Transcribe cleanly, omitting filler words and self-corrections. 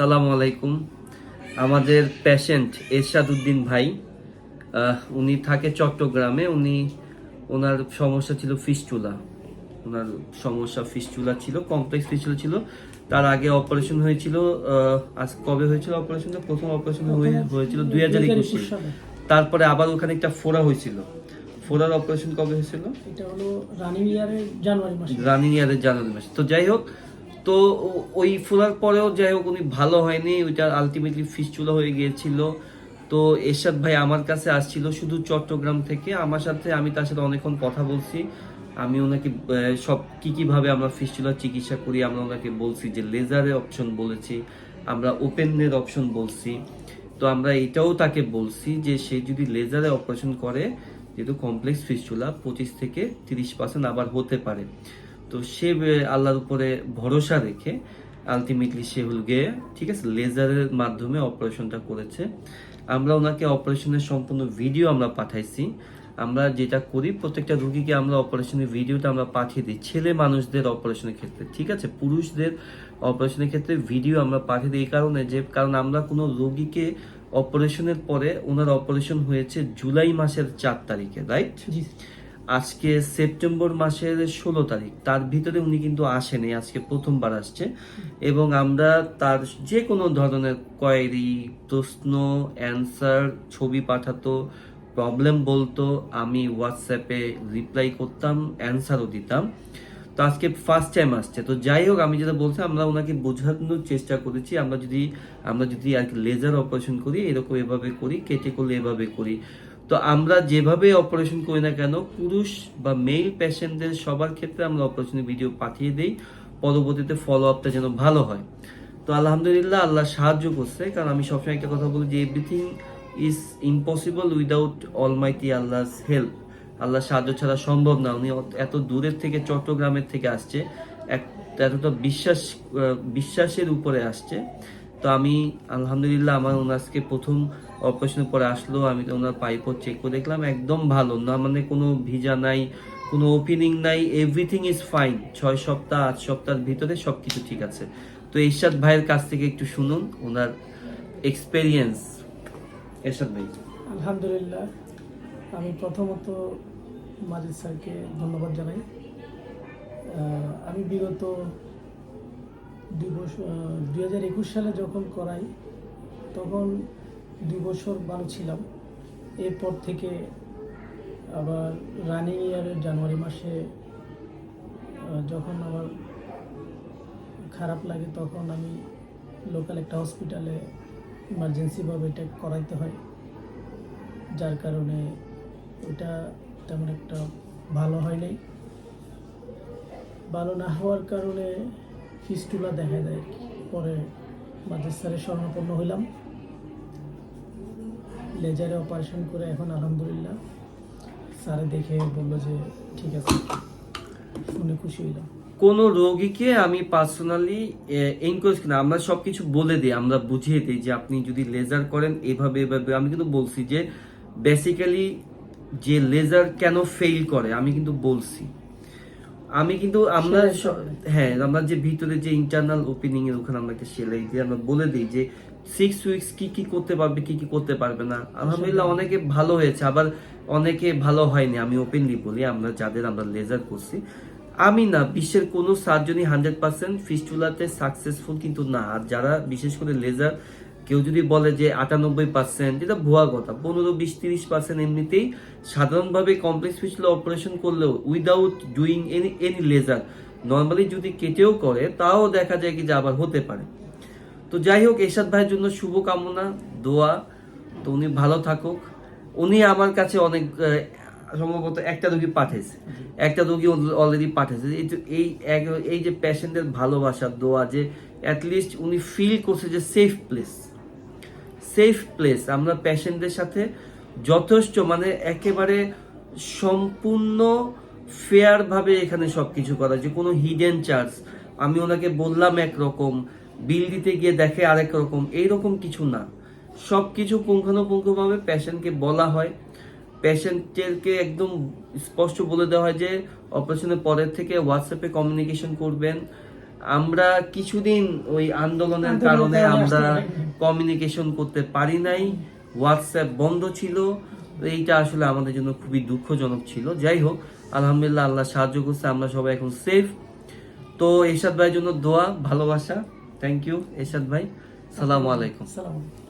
আসসালামু আলাইকুম। আমাদের পেশেন্ট এরশাদ উদ্দিন ভাই, উনি থাকে চট্টগ্রামে। ওনার সমস্যা ছিল ফিস্টুলা। ওনার সমস্যা ফিস্টুলা ছিল, কমপ্লেক্স ফিস্টুলা ছিল। তার আগে অপারেশন হয়েছিল। আজ কবে হয়েছিল অপারেশনটা? প্রথম অপারেশন হয়েছিল 2021 সালে। তারপরে আবার ওখানে একটা ফোড়া হয়েছিল। ফোড়ার অপারেশন কবে হয়েছিল? এটা হলো রানিং ইয়ারের জানুয়ারি মাসে। তো যাই হোক, তো ওই ফোলার পরেও যাই হোক উনি ভালো হয়নি, ওইটা আলটিমেটলি ফিস্টুলা হয়ে গিয়েছিল। তো এরশাদ ভাই আমার কাছে আসছিল শুধু চট্টগ্রাম থেকে। আমি তার সাথে অনেকক্ষণ কথা বলছি। আমি ওনাকে সব কিভাবে আমরা ফিস্টুলার চিকিৎসা করি আমরা ওনাকে বলছি, যে লেজারের অপশন বলেছি, আমরা ওপেনের অপশন বলছি। তো আমরা এটাও তাকে বলছি যে সে যদি লেজারে অপারেশন করে, যেহেতু কমপ্লেক্স ফিস্টুলা 25 থেকে 30% আবার হতে পারে। তো সে আল্লাহর উপরে ভরসা রেখে আলটিমেটলি সে হল গিয়ে ঠিক আছে লেজারের মাধ্যমে অপারেশনটা করেছে। আমরা ওনাকে অপারেশনের সম্পূর্ণ ভিডিও আমরা পাঠাইছি। আমরা যেটা করি, প্রত্যেকটা রুগীকে আমরা অপারেশনের ভিডিওটা আমরা পাঠিয়ে দিই। ছেলে মানুষদের অপারেশনের ক্ষেত্রে, ঠিক আছে, পুরুষদের অপারেশনের ক্ষেত্রে ভিডিও আমরা পাঠিয়ে দিই এই কারণে কারণ আমরা কোনো রোগীকে অপারেশনের পরে, ওনার অপারেশন হয়েছে জুলাই মাসের 4 তারিখে, রাইট? আজকে সেপ্টেম্বর মাসের 16 তারিখ, তার ভিতরে উনি কিন্তু আসেনি, আজকে প্রথমবার আসছে। এবং আমরা তার যে কোনো ধরনের কোয়েরি, প্রশ্ন, অ্যান্সার, ছবি পাঠাতো, প্রবলেম বলতো, আমি হোয়াটসঅ্যাপে রিপ্লাই করতাম, অ্যান্সারও দিতাম। তো আজকে ফার্স্ট টাইম আসছে। তো যাই হোক, আমি যেটা বলছি, আমরা ওনাকে বোঝানোর চেষ্টা করেছি, আমরা যদি আর কি লেজার অপারেশন করি এরকম এভাবে করি, কেটে করলে এভাবে করি। তো আমরা যেভাবে অপারেশন করি না কেন, পুরুষ বা মেল পেশেন্টদের সবার ক্ষেত্রে আমরা অপারেশনের ভিডিও পাঠিয়ে দেই, পরবর্তীতে ফলো আপটা যেন ভালো হয়। তো আলহামদুলিল্লাহ, আল্লাহ সাহায্য করছে। কারণ আমি সবসময় একটা কথা বলি যে everything is impossible without almighty Allah's help. আল্লাহ সাহায্য ছাড়া সম্ভব না। উনি এত দূরের থেকে, চট্টগ্রামের থেকে আসছে, এতটা বিশ্বাসের উপরে আসছে। তো আমি আলহামদুলিল্লাহ, আমার ওনাকে প্রথম অপারেশনের পরে আসলো, আমি তো ওনার পাইপও চেক করে দেখলাম, একদম ভালো না, মানে কোনো ভিজা নাই, কোনো ওপেনিং নাই, এভরিথিং ইজ ফাইন। 6 সপ্তাহ 8 সপ্তাহের ভিতরে সবকিছু ঠিক আছে। তো এরশাদ ভাইয়ের কাছ থেকে একটু শুনুন ওনার এক্সপেরিয়েন্স। এরশাদ ভাই। আলহামদুলিল্লাহ, আমি প্রথমত মাজিদ স্যারকে ধন্যবাদ জানাই। আমি বিগত 2021 সালে যখন করাই, তখন 2 বছর ভালো ছিলাম। এরপর থেকে আবার রানিং ইয়ারের জানুয়ারি মাসে যখন আমার খারাপ লাগে, তখন আমি লোকাল একটা হসপিটালে ইমার্জেন্সিভাবে এটা করাইতে হয়, যার কারণে এটা তেমন একটা ভালো হয় নাই। ভালো না হওয়ার কারণে ফিস্টুলা দেখা দেয়। পরে মাজিদ স্যারের শরণাপন্ন হইলাম, লেজারে অপারেশন করে এখন আলহামদুলিল্লাহ স্যারে দেখে বললো যে ঠিক আছে, শুনে খুশি হইলাম। কোনো রোগীকে আমি পার্সোনালি এনকারেজ করি না, আমরা সবকিছু বলে দিই, আমরা বুঝিয়ে দিই যে আপনি যদি লেজার করেন এভাবে এভাবে। আমি কিন্তু বলছি যে বেসিক্যালি যে লেজার কেন ফেল করে আমি কিন্তু বলছি। আমরা যে ভিতরে যে ইন্টারনাল ওপেনিং এর ওখানে আমরা একটা সেলাই দিয়ে আমরা বলে দিই যে 6 উইকস কি করতে পারবে, কি করতে পারবে না। আলহামদুলিল্লাহ অনেকে ভালো হয়েছে, আবার অনেকে ভালো হয়নি। আমি ওপেনলি বলি, আমরা লেজার করছি, আমি না, বিশ্বের কোনো সার্জনই 100% ফিস্টুলাতে সাকসেসফুল কিন্তু না। আর যারা বিশেষ করে লেজার, কেউ যদি বলে যে 98%, যেটা ভুয়া কথা। 15-20-30% এমনিতেই সাধারণভাবে কমপ্লেক্স ফিস্টুলা অপারেশন করলেও without doing any laser, normally যদি কেটেও করে, তাও দেখা যায় কি যে আবার হতে পারে। তো যাই হোক, এরশাদ ভাইয়ের জন্য শুভকামনা, দোয়া। তো উনি ভালো থাকুক। উনি আমার কাছে অনেক সম্ভবত একটা রোগী অলরেডি পাঠিয়েছে। এই যে পেশেন্টের ভালোবাসার দোয়া, যে অ্যাটলিস্ট উনি ফিল করছে যে সেফ প্লেস। আমরা পেশেন্টদের সাথে যথেষ্ট, মানে একেবারে সম্পূর্ণ ফেয়ার ভাবে এখানে সবকিছু করা, যে কোনো হিডেন চার্জ। আমি ওনাকে বললাম একরকম, বিল দিতে গিয়ে দেখে আরেক রকম, এইরকম কিছু না। সবকিছু পুঙ্খানুপুঙ্খভাবে পেশেন্টকে বলা হয়। পেশেন্টকে একদম স্পষ্ট বলে দেওয়া হয় যে অপারেশনের পরের থেকে হোয়াটসঅ্যাপে কমিউনিকেশন করবেন, আমরা কিছুদিন ওই আন্দোলনের কারণে আমরা কমিউনিকেশন করতে পারি নাই, হোয়াটসঅ্যাপ বন্ধ ছিল। তো এইটা আসলে আমাদের জন্য খুবই দুঃখজনক ছিল। যাই হোক, আলহামদুলিল্লাহ আল্লাহ সাহায্য করছে, আমরা সবাই এখন সেফ। তো এরশাদ ভাইয়ের জন্য দোয়া, ভালোবাসা। থ্যাংক ইউ এরশাদ ভাই, সালামু আলাইকুম। আসসালামু আলাইকুম।